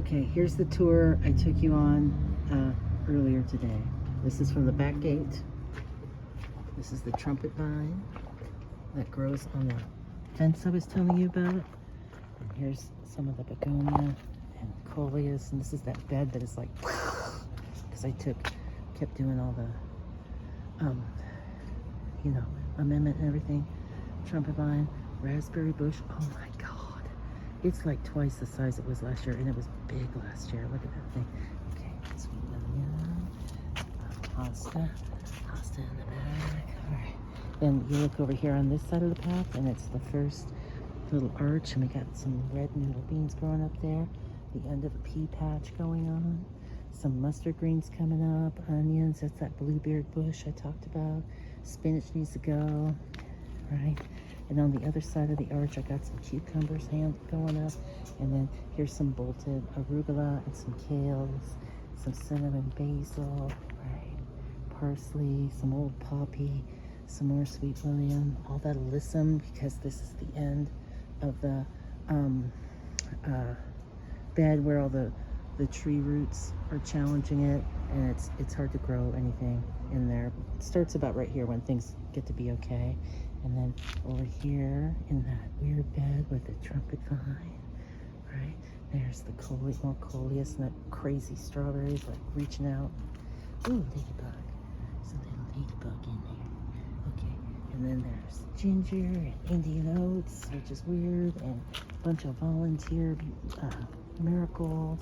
Okay, here's the tour I took you on earlier today. This is from the back gate. This is the trumpet vine that grows on the fence I was telling you about. And here's some of the begonia and coleus, and this is that bed that is like, because I kept doing all the, amendment and everything. Trumpet vine, raspberry bush. Oh my God. It's like twice the size it was last year, and it was big last year. Look at that thing. Okay, sweet onion, hosta in the back. All right. Then you look over here on this side of the path, and it's the first little arch, and we got some red noodle beans growing up there. The end of a pea patch going on. Some mustard greens coming up, onions. That's that bluebeard bush I talked about. Spinach needs to go, right? And on the other side of the arch, I got some cucumbers going up. And then here's some bolted arugula and some kales, some cinnamon basil, right? Parsley, some old poppy, some more sweet william, all that alyssum, because this is the end of the bed where all the tree roots are challenging it, and it's hard to grow anything in there. It starts about right here when things get to be okay. And then over here in that weird bed with the trumpet vine, right? There's the more coleus and that crazy strawberries like reaching out. Ooh, ladybug. There's a little ladybug in there. Okay, and then there's ginger and Indian oats, which is weird, and a bunch of volunteer miracles.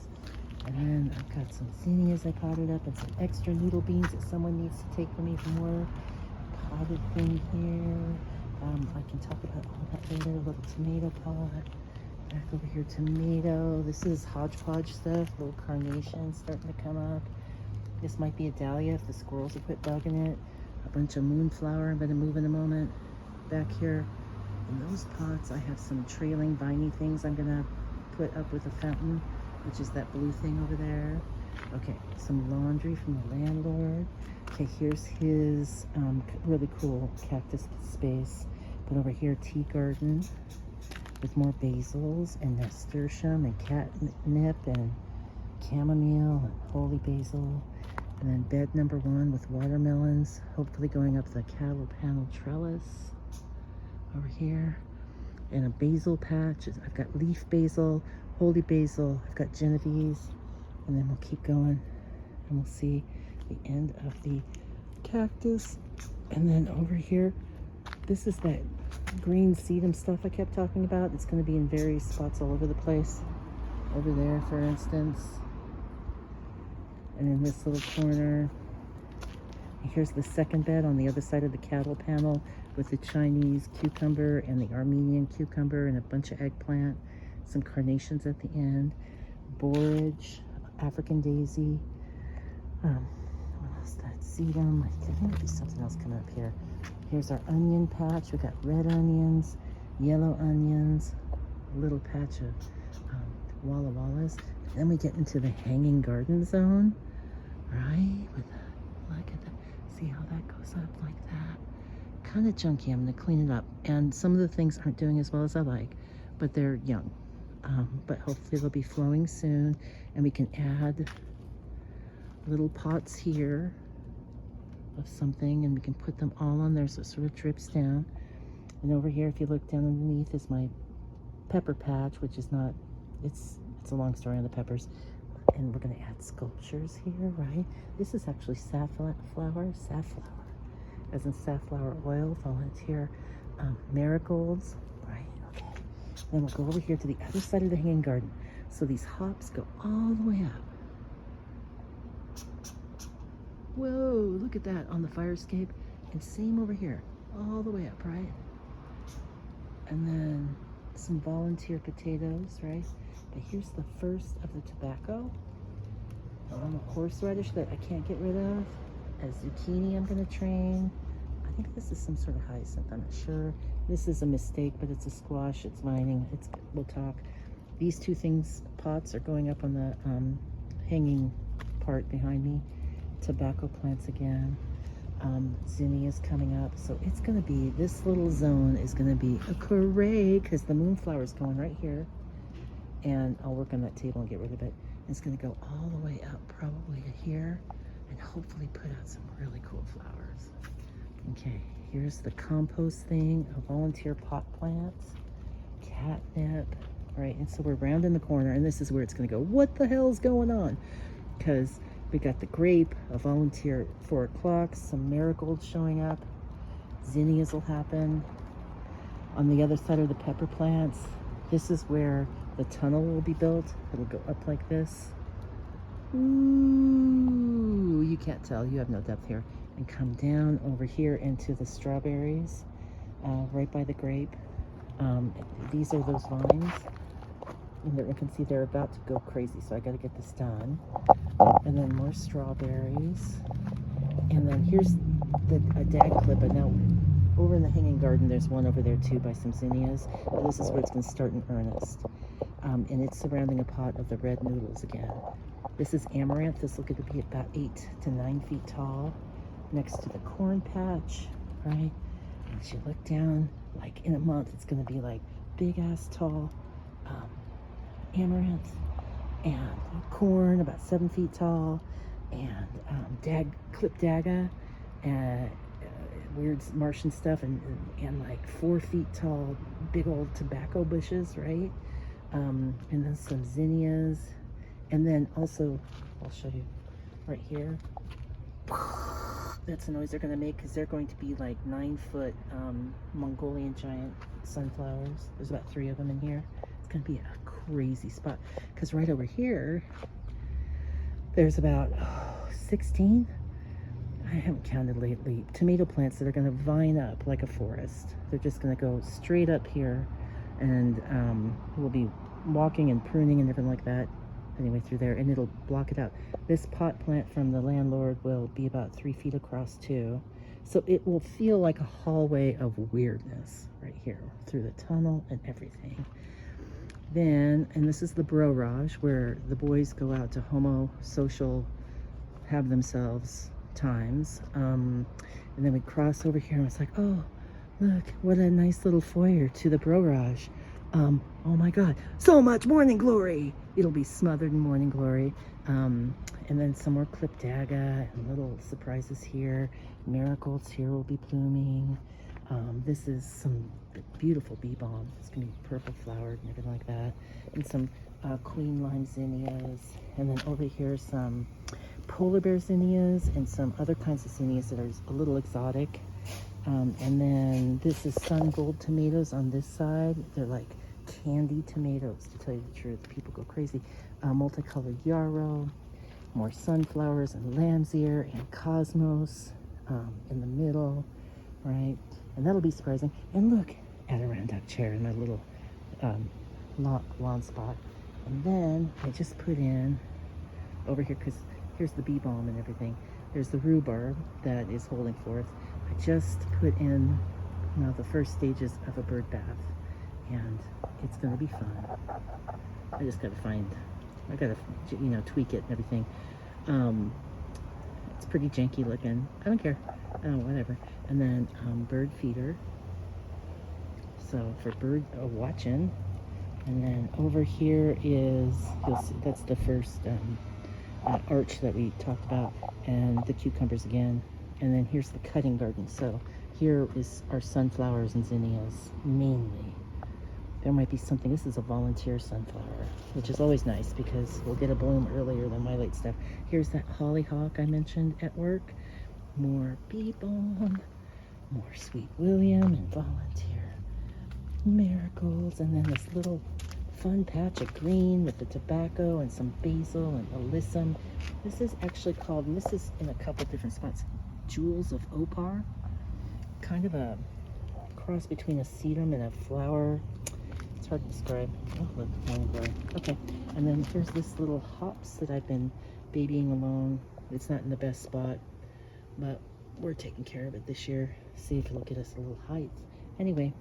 And then I've got some zinnias I potted up and some extra noodle beans that someone needs to take for me from work. Potted thing here. I can talk about all that later. A little tomato pot. Back over here, tomato. This is hodgepodge stuff. Little carnations starting to come up. This might be a dahlia if the squirrels have quit bugging it. A bunch of moonflower. I'm going to move in a moment. Back here in those pots, I have some trailing viney things I'm going to put up with a fountain, which is that blue thing over there. Okay, some laundry from the landlord. Okay, here's his really cool cactus space. But over here, tea garden with more basils and nasturtium and catnip and chamomile and holy basil. And then bed number 1 with watermelons, hopefully going up the cattle panel trellis over here. And a basil patch. I've got leaf basil, holy basil, I've got Genovese, and then we'll keep going and we'll see the end of the cactus. And then over here, this is that green sedum stuff I kept talking about. It's going to be in various spots all over the place. Over there, for instance. And in this little corner. And here's the second bed on the other side of the cattle panel with the Chinese cucumber and the Armenian cucumber and a bunch of eggplant. Some carnations at the end. Borage, African daisy. What else? That sedum. I think there might be something else coming up here. Here's our onion patch. We got red onions, yellow onions, a little patch of walla wallas. Then we get into the hanging garden zone, right? Look at that. See how that goes up like that? Kind of junky. I'm going to clean it up. And some of the things aren't doing as well as I like, but they're young. But hopefully they'll be flowing soon, and we can add little pots here of something, and we can put them all on there so it sort of drips down. And over here, if you look down underneath, is my pepper patch, which is not, it's a long story on the peppers. And we're going to add sculptures here, right? This is actually safflower, as in safflower oil, volunteer marigolds, right? Okay. Then we'll go over here to the other side of the hanging garden. So these hops go all the way up. Whoa, look at that on the fire escape. And same over here, all the way up, right? And then some volunteer potatoes, right? But here's the first of the tobacco. A horseradish that I can't get rid of. A zucchini I'm gonna train. I think this is some sort of hyacinth, I'm not sure. This is a mistake, but it's a squash, it's vining, we'll talk. These two pots are going up on the hanging part behind me. Tobacco plants again. Zinnias coming up. So it's gonna be, this little zone is gonna be a corray, because the moonflower is going right here. and I'll work on that table and get rid of it. It's going to go all the way up probably to here and hopefully put out some really cool flowers. Okay, here's the compost thing, a volunteer pot plants, catnip, right? And so we're rounding the corner, and this is where it's going to go. What the hell's going on? Because we got the grape, a volunteer 4 o'clock, some marigolds showing up, zinnias will happen. On the other side are the pepper plants. This is where the tunnel will be built. It'll go up like this. Ooh, you can't tell, you have no depth here. And come down over here into the strawberries, right by the grape. These are those vines. And you can see they're about to go crazy, so I got to get this done. And then more strawberries. And then here's a dag clip. And now over in the hanging garden, there's one over there too by some zinnias. But this is where it's going to start in earnest. And it's surrounding a pot of the red noodles again. This is amaranth. This will get to be about 8 to 9 feet tall, next to the corn patch, right? And as you look down, like in a month, it's going to be like big ass tall amaranth and corn about 7 feet tall, and clipped daga and weird Martian stuff, and like 4 feet tall big old tobacco bushes, right? And then some zinnias, and then also I'll show you right here. That's the noise they're going to make because they're going to be like 9-foot Mongolian giant sunflowers. There's about 3 of them in here. It's going to be a crazy spot because right over here there's about 16, I haven't counted lately, tomato plants that are going to vine up like a forest. They're just going to go straight up here, and we'll be walking and pruning and everything like that anyway through there, and it'll block it out. This pot plant from the landlord will be about 3 feet across too, so it will feel like a hallway of weirdness right here through the tunnel and everything. Then, and this is the Bro Raj, where the boys go out to social, have themselves times, and then we cross over here and it's like, oh look, what a nice little foyer to the Bro Raj. Oh my god, so much morning glory. It'll be smothered in morning glory. And then some more clipped daga and little surprises here. Marigolds here will be blooming. This is some beautiful bee balm. It's gonna be purple flowered and everything like that. And some queen lime zinnias. And then over here some polar bear zinnias and some other kinds of zinnias that are a little exotic. And then this is sun gold tomatoes on this side. They're like candy tomatoes, to tell you the truth. People go crazy. Multicolored yarrow, more sunflowers and lamb's ear and cosmos in the middle, right? And that'll be surprising. And look, Adirondack chair in my little lawn spot. And then I just put in over here, because here's the bee balm and everything. There's the rhubarb that is holding forth. I just put in the first stages of a bird bath, and it's going to be fun. I just got to tweak it and everything. It's pretty janky looking. I don't care. Whatever. And then bird feeder. So for bird watching. And then over here is, you'll see, that's the first arch that we talked about, and the cucumbers again. And then here's the cutting garden. So here is our sunflowers and zinnias mainly. There might be something. This is a volunteer sunflower, which is always nice because we'll get a bloom earlier than my late stuff. Here's that hollyhock I mentioned at work. More bee balm, more sweet William and volunteer marigolds, and then this little fun patch of green with the tobacco and some basil and alyssum. This is actually called, and this is in a couple different spots, Jewels of Opar. Kind of a cross between a sedum and a flower. It's hard to describe. Oh, look, morning glory. Okay, and then here's this little hops that I've been babying alone. It's not in the best spot, but we're taking care of it this year. See if it'll get us a little height. Anyway,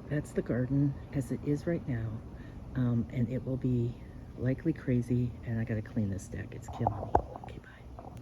that's the garden as it is right now, and it will be likely crazy, and I gotta clean this deck. It's killing me.